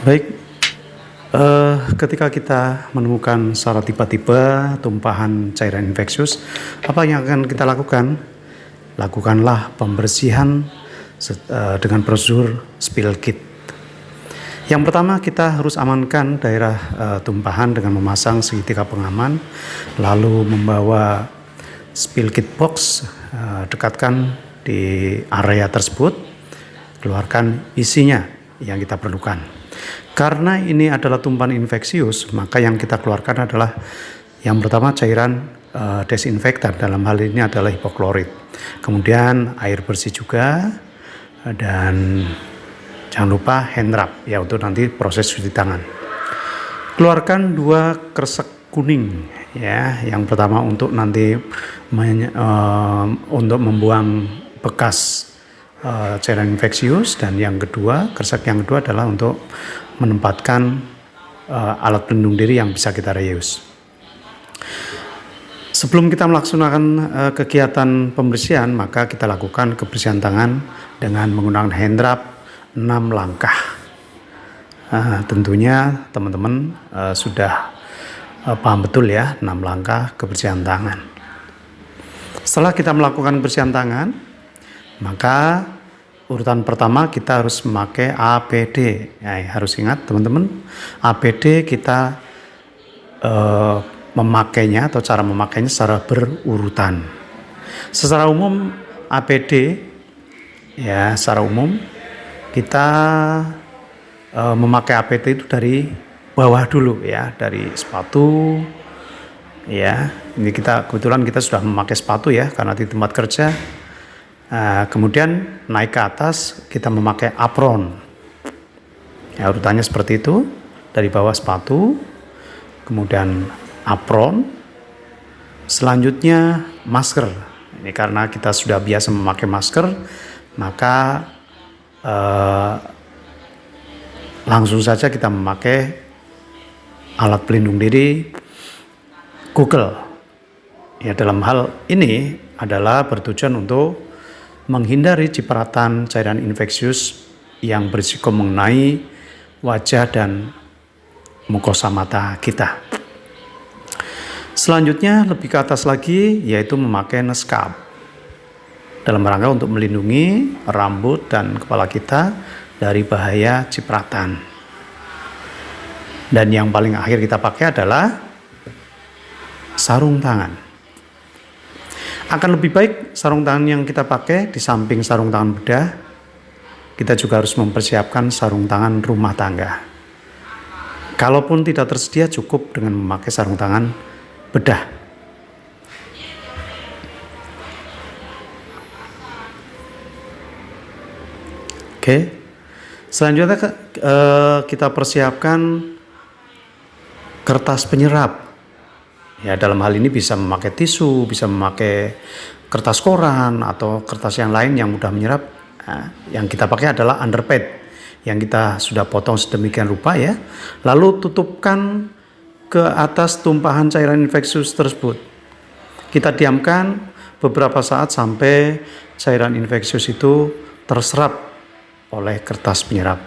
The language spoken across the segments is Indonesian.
Baik, ketika kita menemukan secara tiba-tiba tumpahan cairan infeksius, apa yang akan kita lakukan? Lakukanlah pembersihan dengan prosedur spill kit. Yang pertama, kita harus amankan daerah tumpahan dengan memasang segitiga pengaman, lalu membawa spill kit box, dekatkan di area tersebut, keluarkan isinya yang kita perlukan. Karena ini adalah tumpahan infeksius, maka yang kita keluarkan adalah yang pertama cairan desinfektan, dalam hal ini adalah hipoklorit. Kemudian air bersih juga, dan jangan lupa hand rub ya untuk nanti proses cuci tangan. Keluarkan 2 kresek kuning ya. Yang pertama untuk nanti untuk membuang bekas cairan infeksius, dan yang kedua, kresek yang kedua adalah untuk menempatkan alat pelindung diri yang bisa kita reuse. Sebelum kita melaksanakan kegiatan pembersihan, maka kita lakukan kebersihan tangan dengan menggunakan hand rub 6 langkah. Tentunya teman-teman sudah paham betul ya, 6 langkah kebersihan tangan. Setelah kita melakukan kebersihan tangan, maka urutan pertama kita harus memakai APD. Ya, harus ingat teman-teman, APD kita memakainya atau cara memakainya secara berurutan. Secara umum APD ya, secara umum kita memakai APD itu dari bawah dulu ya, dari sepatu ya. Ini kebetulan kita sudah memakai sepatu ya, karena di tempat kerja. Kemudian naik ke atas kita memakai apron. Ya, urutannya seperti itu, dari bawah sepatu, kemudian apron, selanjutnya masker. Ini karena kita sudah biasa memakai masker, maka langsung saja kita memakai alat pelindung diri Google. Ya, dalam hal ini adalah bertujuan untuk menghindari cipratan cairan infeksius yang berisiko mengenai wajah dan mukosa mata kita. Selanjutnya lebih ke atas lagi, yaitu memakai nose cap dalam rangka untuk melindungi rambut dan kepala kita dari bahaya cipratan. Dan yang paling akhir kita pakai adalah sarung tangan. Akan lebih baik sarung tangan yang kita pakai, di samping sarung tangan bedah, kita juga harus mempersiapkan sarung tangan rumah tangga. Kalaupun tidak tersedia, cukup dengan memakai sarung tangan bedah. Oke. Selanjutnya kita persiapkan kertas penyerap. Ya, dalam hal ini bisa memakai tisu, bisa memakai kertas koran atau kertas yang lain yang mudah menyerap. Yang kita pakai adalah underpad yang kita sudah potong sedemikian rupa ya. Lalu tutupkan ke atas tumpahan cairan infeksius tersebut. Kita diamkan beberapa saat sampai cairan infeksius itu terserap oleh kertas penyerap.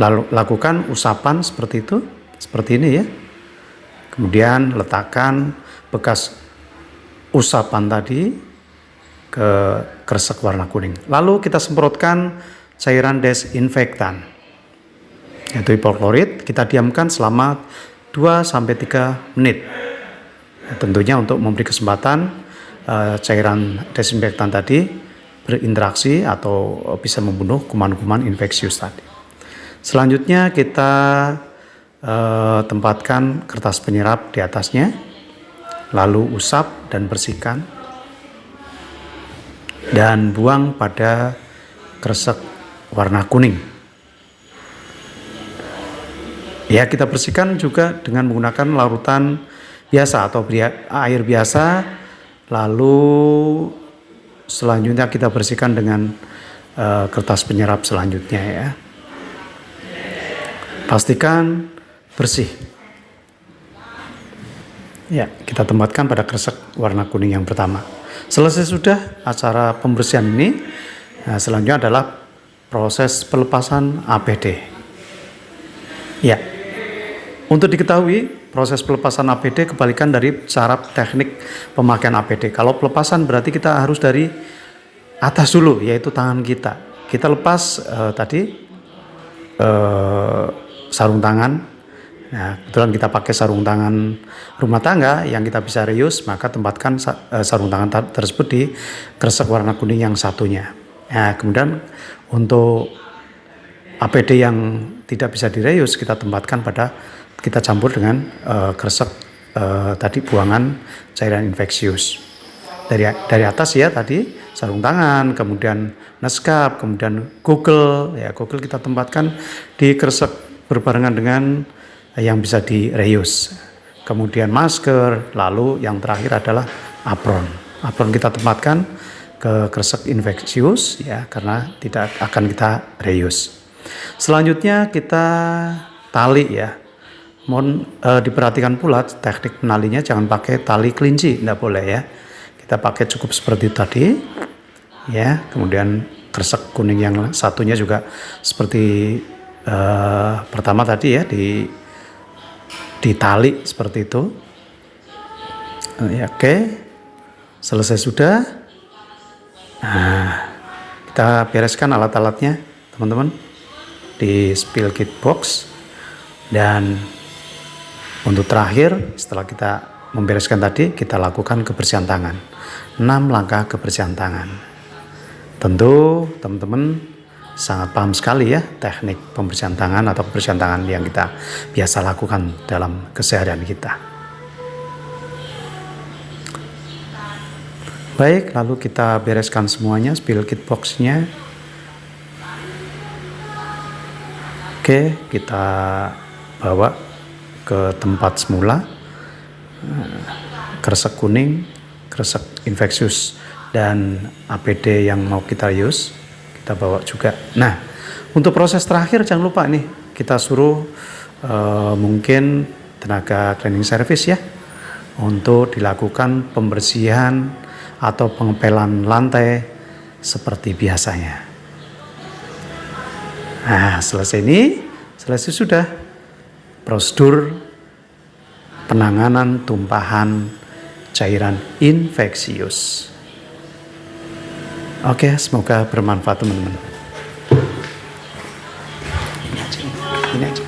Lalu lakukan usapan seperti itu, seperti ini ya. Kemudian letakkan bekas usapan tadi ke kresek warna kuning. Lalu kita semprotkan cairan desinfektan, yaitu hipoklorit. Kita diamkan selama 2-3 menit. Tentunya untuk memberi kesempatan cairan desinfektan tadi berinteraksi atau bisa membunuh kuman-kuman infeksius tadi. Selanjutnya kita tempatkan kertas penyerap di atasnya, lalu usap dan bersihkan, dan buang pada kresek warna kuning. Ya, kita bersihkan juga dengan menggunakan larutan biasa atau air biasa. Lalu selanjutnya kita bersihkan dengan kertas penyerap selanjutnya ya. Pastikan bersih. Ya, kita tempatkan pada kresek warna kuning yang pertama. Selesai sudah acara pembersihan ini, nah, selanjutnya adalah proses pelepasan APD. Ya, untuk diketahui proses pelepasan APD kebalikan dari cara teknik pemakaian APD. Kalau pelepasan berarti kita harus dari atas dulu, yaitu tangan kita. Kita lepas tadi sarung tangan. Nah, kebetulan kita pakai sarung tangan rumah tangga yang kita bisa reuse, maka tempatkan sarung tangan tersebut di kresek warna kuning yang satunya. Nah, kemudian untuk APD yang tidak bisa direuse kita tempatkan kita campur dengan kresek tadi buangan cairan infeksius. Dari atas ya tadi sarung tangan, kemudian neskap, kemudian Google kita tempatkan di kresek berbarengan dengan yang bisa direuse. Kemudian masker, lalu yang terakhir adalah apron. Apron kita tempatkan ke kresek infeksius ya, karena tidak akan kita reuse. Selanjutnya kita tali ya. Mohon diperhatikan pula teknik penalinya, jangan pakai tali kelinci, tidak boleh ya. Kita pakai cukup seperti tadi ya. Kemudian kresek kuning yang satunya juga seperti pertama tadi ya, ditali seperti itu. Ya, oke. Selesai sudah. Nah, kita bereskan alat-alatnya teman-teman di spill kit box. Dan untuk terakhir setelah kita membereskan tadi, kita lakukan kebersihan tangan. 6 langkah kebersihan tangan. Tentu teman-teman sangat paham sekali ya teknik pembersihan tangan atau kebersihan tangan yang kita biasa lakukan dalam keseharian kita. Baik, lalu kita bereskan semuanya spill kit box-nya. Oke, kita bawa ke tempat semula. Kresek kuning, kresek infeksius dan APD yang mau kita use, kita bawa juga. Nah, untuk proses terakhir jangan lupa nih, kita suruh mungkin tenaga cleaning service ya, untuk dilakukan pembersihan atau pengepelan lantai seperti biasanya. Nah, selesai sudah prosedur penanganan tumpahan cairan infeksius. Oke, semoga bermanfaat teman-teman. Ini aja.